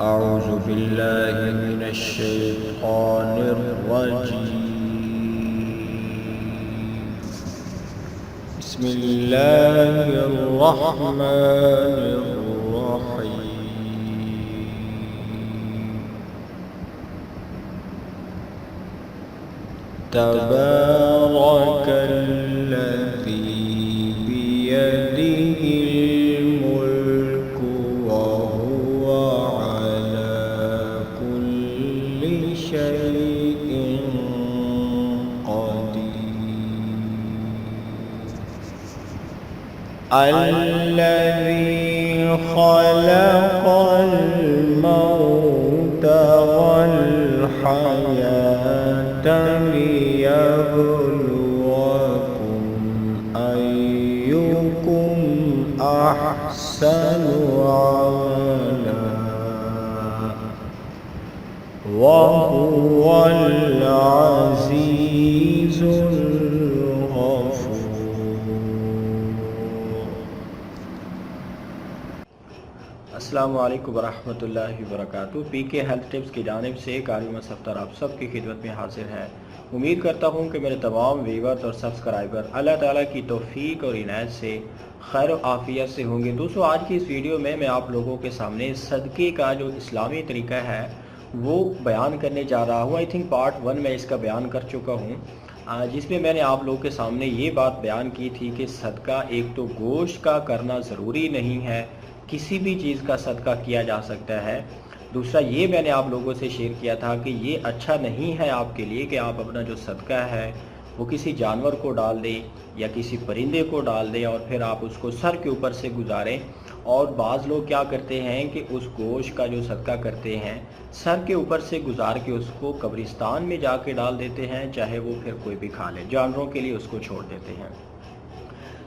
أعوذ بالله من الشيطان الرجيم. بسم الله الرحمن الرحيم. تبارك الذي بيده الملك وهو على كل شيء قدير. الذي خلق الموت والحياة ليبلوكم أيكم أحسن عملا وهو العزيز الغفور. السلام علیکم ورحمۃ اللہ وبرکاتہ. پی کے ہیلتھ ٹپس کی جانب سے قاری مصطفیٰ آپ سب کی خدمت میں حاضر ہے. امید کرتا ہوں کہ میرے تمام ویورز اور سبسکرائبر اللہ تعالیٰ کی توفیق اور عنایت سے خیر و عافیت سے ہوں گے. دوستو آج کی اس ویڈیو میں آپ لوگوں کے سامنے صدقے کا جو اسلامی طریقہ ہے وہ بیان کرنے جا رہا ہوں. آئی تھنک پارٹ 1 میں اس کا بیان کر چکا ہوں، جس میں میں نے آپ لوگوں کے سامنے یہ بات بیان کی تھی کہ صدقہ ایک تو گوشت کا کرنا ضروری نہیں ہے، کسی بھی چیز کا صدقہ کیا جا سکتا ہے. دوسرا یہ میں نے آپ لوگوں سے شیئر کیا تھا کہ یہ اچھا نہیں ہے آپ کے لیے کہ آپ اپنا جو صدقہ ہے وہ کسی جانور کو ڈال دیں یا کسی پرندے کو ڈال دیں اور پھر آپ اس کو سر کے اوپر سے گزاریں. اور بعض لوگ کیا کرتے ہیں کہ اس گوشت کا جو صدقہ کرتے ہیں سر کے اوپر سے گزار کے اس کو قبرستان میں جا کے ڈال دیتے ہیں، چاہے وہ پھر کوئی بھی کھا لے، جانوروں کے لیے اس کو چھوڑ دیتے ہیں.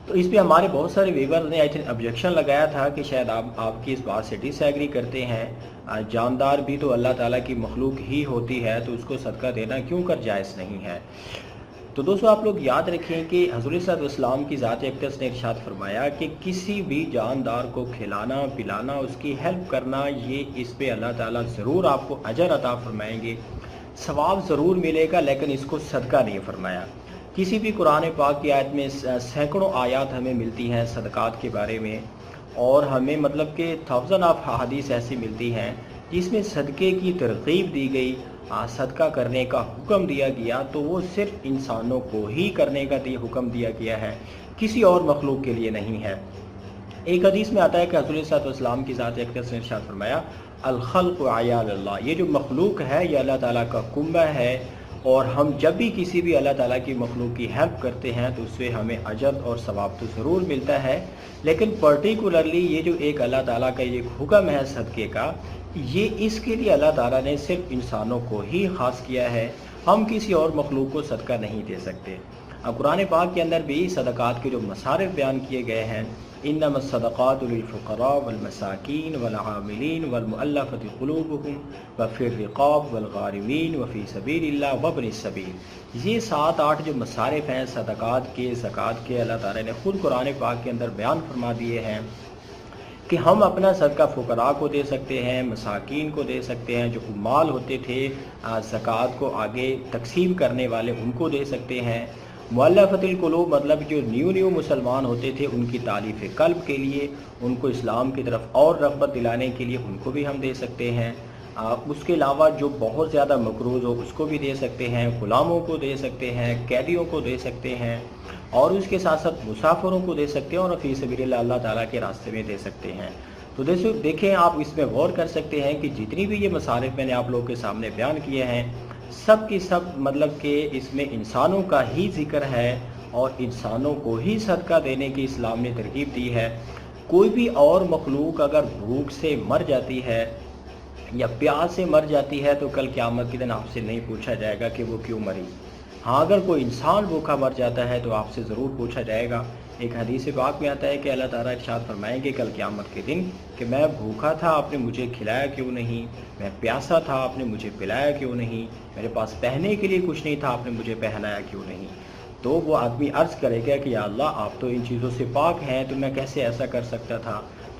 تو اس پہ ہمارے بہت سارے ویور نے آبجیکشن لگایا تھا کہ شاید آپ کی اس بات سے ڈس ایگری کرتے ہیں. جاندار بھی تو اللہ تعالیٰ کی مخلوق ہی ہوتی ہے، تو اس کو صدقہ دینا کیوں کر جائز نہیں ہے. تو دوستو آپ لوگ یاد رکھیں کہ حضور صلی اللہ علیہ وسلم کی ذات اقدس نے ارشاد فرمایا کہ کسی بھی جاندار کو کھلانا پلانا، اس کی ہیلپ کرنا، یہ اس پہ اللہ تعالیٰ ضرور آپ کو اجر عطا فرمائیں گے، ثواب ضرور ملے گا، لیکن اس کو صدقہ نہیں فرمایا. کسی بھی قرآن پاک کی آیت میں سینکڑوں آیات ہمیں ملتی ہیں صدقات کے بارے میں، اور ہمیں مطلب کہ 1000 آف حدیث ایسی ملتی ہیں جس میں صدقے کی ترغیب دی گئی، صدقہ کرنے کا حکم دیا گیا. تو وہ صرف انسانوں کو ہی کرنے کا حکم دیا گیا ہے، کسی اور مخلوق کے لیے نہیں ہے. ایک حدیث میں آتا ہے کہ حضور صلی اللہ علیہ وسلم کی ذات اقدس نے ارشاد فرمایا الخلق عیال اللہ، یہ جو مخلوق ہے یہ اللہ تعالیٰ کا کنبہ ہے، اور ہم جب بھی کسی بھی اللہ تعالیٰ کی مخلوق کی ہیلپ کرتے ہیں تو اس سے ہمیں اجر اور ثواب تو ضرور ملتا ہے. لیکن پرٹیکولرلی یہ جو ایک اللہ تعالیٰ کا یہ حکم ہے صدقے کا، یہ اس کے لیے اللہ تعالیٰ نے صرف انسانوں کو ہی خاص کیا ہے، ہم کسی اور مخلوق کو صدقہ نہیں دے سکتے. قرآن پاک کے اندر بھی صدقات کے جو مصارف بیان کیے گئے ہیں، انما الصدقات للفقراء والمساکین والعاملین والمؤلفۃ قلوبہم وفی الرقاب والغارمین وفی سبیل اللہ وابن السبیل. یہ 7-8 جو مصارف ہیں صدقات کے، زکوٰۃ کے، اللہ تعالیٰ نے خود قرآن پاک کے اندر بیان فرما دیے ہیں کہ ہم اپنا صدقہ فقراء کو دے سکتے ہیں، مساکین کو دے سکتے ہیں، جو عمال ہوتے تھے زکوٰۃ کو آگے تقسیم کرنے والے ان کو دے سکتے ہیں. مؤلفۃ القلوب مطلب جو نیو مسلمان ہوتے تھے ان کی تالیف قلب کے لیے، ان کو اسلام کی طرف اور رغبت دلانے کے لیے ان کو بھی ہم دے سکتے ہیں. اس کے علاوہ جو بہت زیادہ مقروض ہو اس کو بھی دے سکتے ہیں، غلاموں کو دے سکتے ہیں، قیدیوں کو دے سکتے ہیں، اور اس کے ساتھ ساتھ مسافروں کو دے سکتے ہیں، اور فی سبیل اللہ اللہ تعالیٰ کے راستے میں دے سکتے ہیں. تو دیکھیں آپ اس میں غور کر سکتے ہیں کہ جتنی بھی یہ مصارف میں نے آپ لوگوں کے سامنے بیان کیے ہیں سب کی سب مطلب کہ اس میں انسانوں کا ہی ذکر ہے، اور انسانوں کو ہی صدقہ دینے کی اسلام نے ترغیب دی ہے. کوئی بھی اور مخلوق اگر بھوک سے مر جاتی ہے یا پیاس سے مر جاتی ہے تو کل قیامت کے دن آپ سے نہیں پوچھا جائے گا کہ وہ کیوں مری. ہاں اگر کوئی انسان بھوکا مر جاتا ہے تو آپ سے ضرور پوچھا جائے گا. ایک حدیث پاک میں آتا ہے کہ اللہ تعالیٰ ارشاد فرمائیں گے کل قیامت کے دن کہ میں بھوکا تھا آپ نے مجھے کھلایا کیوں نہیں، میں پیاسا تھا آپ نے مجھے پلایا کیوں نہیں، میرے پاس پہننے کے لیے کچھ نہیں تھا آپ نے مجھے پہنایا کیوں نہیں. تو وہ آدمی عرض کرے گا کہ یا اللہ آپ تو ان چیزوں سے پاک ہیں، تو میں کیسے ایسا کر سکتا تھا.